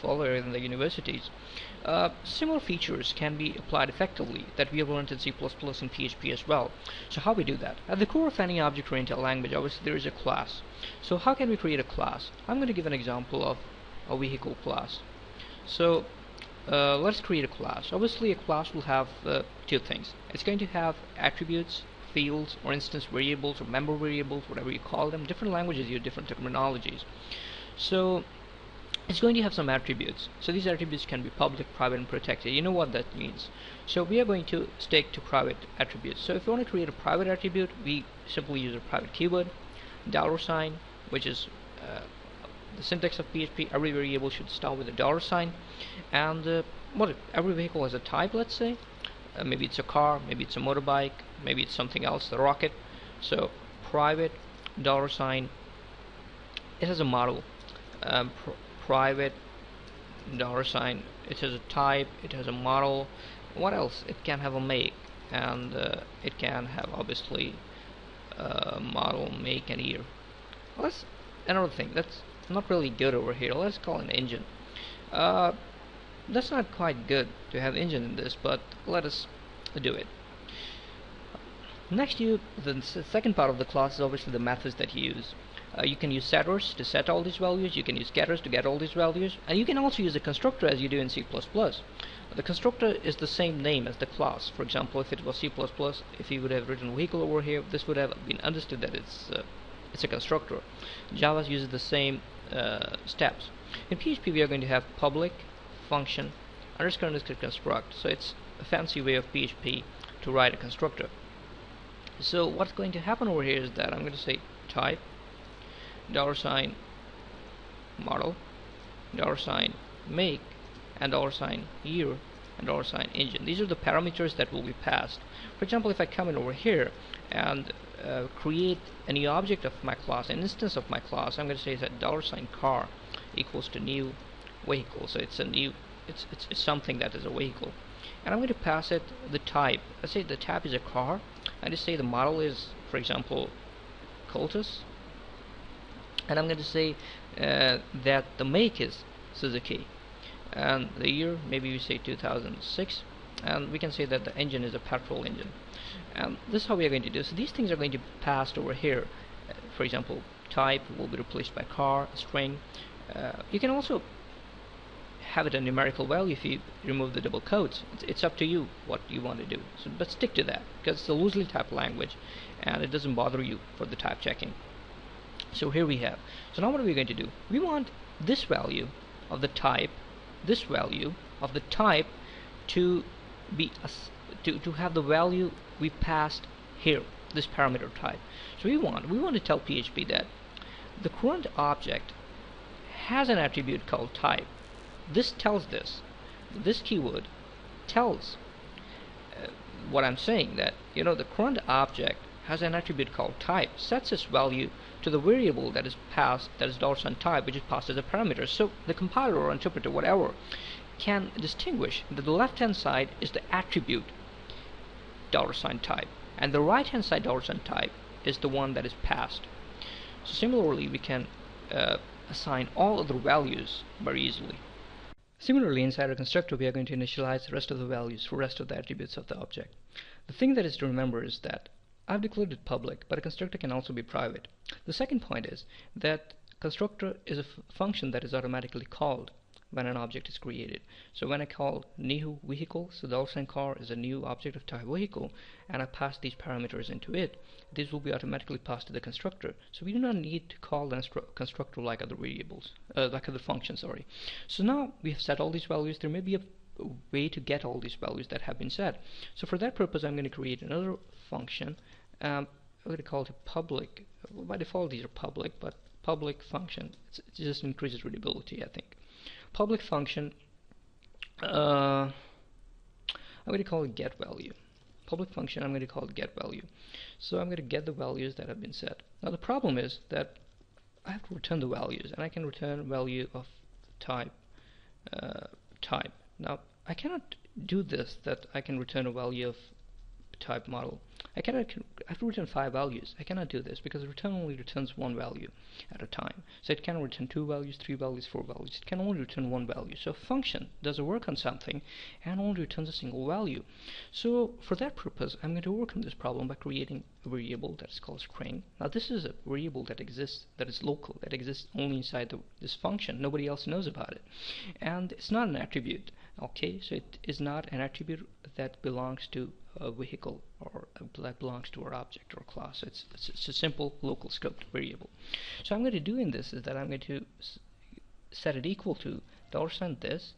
useful in the universities. Similar features can be applied effectively that we have learned in C++ and PHP as well. So how we do that? At the core of any object-oriented language, obviously there is a class. So how can we create a class? I'm going to give an example of a vehicle class. So let's create a class. Obviously a class will have two things. It's going to have attributes, fields, or instance variables, or member variables, whatever you call them. Different languages use different terminologies. So it's going to have some attributes. So these attributes can be public, private, and protected. You know what that means. So we are going to stick to private attributes. So if you want to create a private attribute, we simply use a private keyword, $, which is the syntax of PHP. Every variable should start with a $, and every vehicle has a type. Let's say maybe it's a car, maybe it's a motorbike, maybe it's something else, the rocket. So private $, it has a model. Private $, it has a type, it has a model. What else? It can have a make, and it can have obviously model, make, and year. Let's another thing that's not really good over here. Let's call it an engine. That's not quite good to have engine in this, but let us do it. Next, the second part of the class is obviously the methods that you use. You can use setters to set all these values, you can use getters to get all these values, and you can also use a constructor as you do in C++. The constructor is the same name as the class. For example, if it was C++, if you would have written vehicle over here, this would have been understood that it's a constructor. Java uses the same steps. In PHP we are going to have public function underscore construct. So it's a fancy way of PHP to write a constructor. So what's going to happen over here is that I'm going to say type $, model, $make, and $year, and $engine. These are the parameters that will be passed. For example, if I come in over here and create a new object of my class, an instance of my class, I'm going to say that $car equals to new vehicle. So it's a new, it's something that is a vehicle, and I'm going to pass it the type. Let's say the type is a car. I just say the model is, for example, Cultus, and I'm going to say that the make is Suzuki, and the year maybe we say 2006, and we can say that the engine is a petrol engine. And this is how we are going to do. So these things are going to be passed over here. For example, type will be replaced by car, string. You can also have it a numerical value if you remove the double quotes. It's up to you what you want to do. So, but stick to that because it's a loosely typed language and it doesn't bother you for the type checking. So here we have. So now what are we going to do? We want this value of the type, to be to have the value we passed here, this parameter type. So we want to tell PHP that the current object has an attribute called type. This tells this keyword tells what I'm saying, that the current object has an attribute called type, sets its value to the variable that is passed, that is $type, which is passed as a parameter. So the compiler or interpreter, whatever, can distinguish that the left hand side is the attribute $type, and the right hand side $type is the one that is passed. So similarly, we can assign all other values very easily. Similarly, inside our constructor, we are going to initialize the rest of the values for the rest of the attributes of the object. The thing that is to remember is that I've declared it public, but a constructor can also be private. The second point is that constructor is a function that is automatically called when an object is created. So when I call new vehicle, so the $car is a new object of type vehicle, and I pass these parameters into it, these will be automatically passed to the constructor. So we do not need to call the constructor like other variables, like other functions, sorry. So now we have set all these values. There may be a way to get all these values that have been set. So for that purpose, I'm going to create another function. I'm going to call it a public. By default, these are public, but public function. It just increases readability, I think. Public function. I'm going to call it get value. Public function. I'm going to call it get value. So I'm going to get the values that have been set. Now the problem is that I have to return the values, and I can return value of type. Now I cannot do this, that I can return a value of type model. I have to return 5 values. I cannot do this because return only returns one value at a time. So it cannot return 2 values, 3 values, 4 values. It can only return one value. So a function does a work on something and only returns a single value. So for that purpose, I'm going to work on this problem by creating a variable that is called string. Now this is a variable that exists, that is local, that exists only inside this function. Nobody else knows about it. And it's not an attribute. Okay, so it is not an attribute that belongs to a vehicle or that belongs to our object or class. It's a simple local scoped variable. So I'm going to do in this is that I'm going to set it equal to $this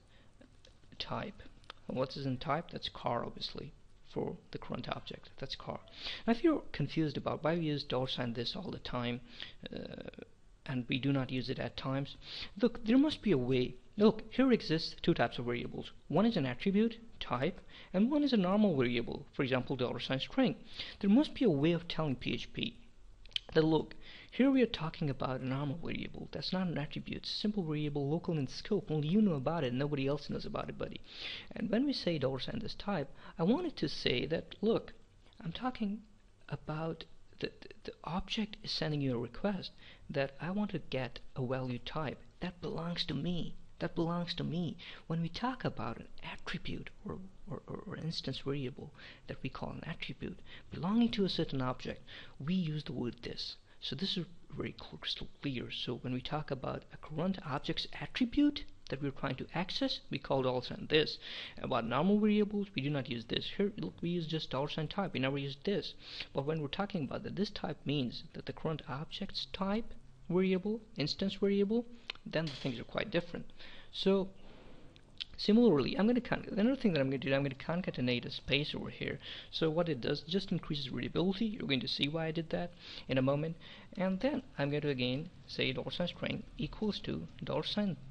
type. And what's in type? That's car, obviously, for the current object. That's car. Now if you're confused about why we use $this all the time and we do not use it at times, look, there must be a way. Look, here exists two types of variables. One is an attribute, type, and one is a normal variable, for example, $string. There must be a way of telling PHP that, look, here we are talking about a normal variable. That's not an attribute. It's a simple variable, local in scope. Only you know about it, nobody else knows about it, buddy. And when we say $this type, I wanted to say that, look, I'm talking about the object is sending you a request that I want to get a value type. That belongs to me. That belongs to me. When we talk about an attribute or instance variable that we call an attribute belonging to a certain object, we use the word this. So this is very crystal clear. So when we talk about a current object's attribute that we're trying to access, we call $this. About normal variables, we do not use this. Here, look, we use just $type. We never use this. But when we're talking about that, this type means that the current object's type variable, instance variable, then the things are quite different. So similarly, another thing that I'm going to do, I'm going to concatenate a space over here. So what it does, just increases readability. You're going to see why I did that in a moment. And then I'm going to again say $string equals to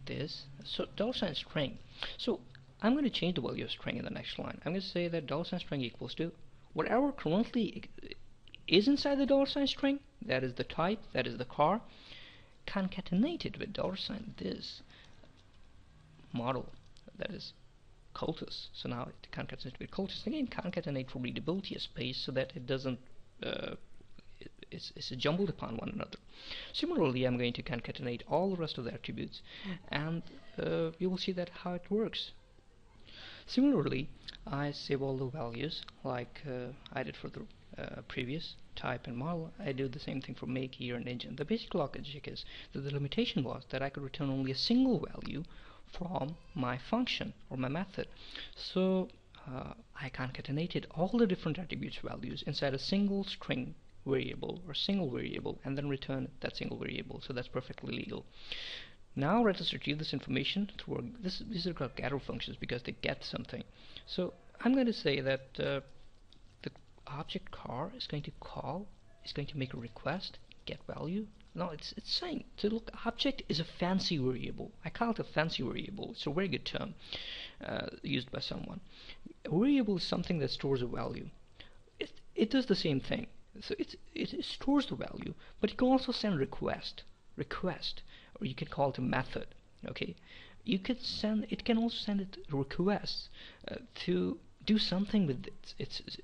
$this. So $string. So I'm going to change the value of string in the next line. I'm going to say that $string equals to whatever currently is inside the $string. That is the type. That is the car. Concatenated with $this model, that is cultus. So now it concatenates with cultus. Again, concatenate for readability a space so that it doesn't it's jumbled upon one another. Similarly, I'm going to concatenate all the rest of the attributes, and you will see that how it works. Similarly, I save all the values like I did for the previous type and model. I do the same thing for make, year, and engine. The basic logic is that the limitation was that I could return only a single value from my function or my method. So I concatenated all the different attributes values inside a single string variable or single variable and then return that single variable. So that's perfectly legal. Now let us retrieve this information through these are called getter functions because they get something. So I'm going to say that the object car is going to make a request, get value. No, it's saying, so look, object is a fancy variable. I call it a fancy variable. It's a very good term used by someone. A variable is something that stores a value. It does the same thing. So it stores the value, but you can also send request, or you can call it a method. Okay, it can also send it requests to do something with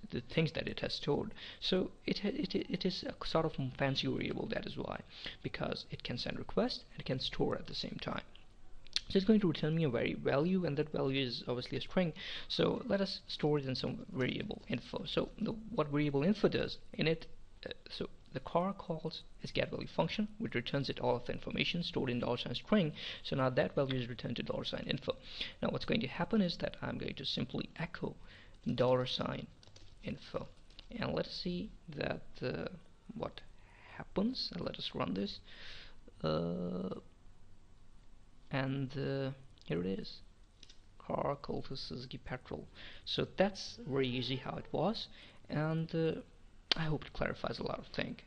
the things that it has stored. So it is a sort of fancy variable. That is why, because it can send requests and it can store at the same time. So it's going to return me a value, and that value is obviously a string. So let us store it in some variable info. So what variable info does in it, so the car calls its getValue function, which returns it all of the information stored in $string. So now that value is returned to $info. Now what's going to happen is that I'm going to simply echo $info, and let's see that what happens. And let us run this. And here it is, car cultus Suzuki petrol. So that's very easy how it was, and I hope it clarifies a lot of things.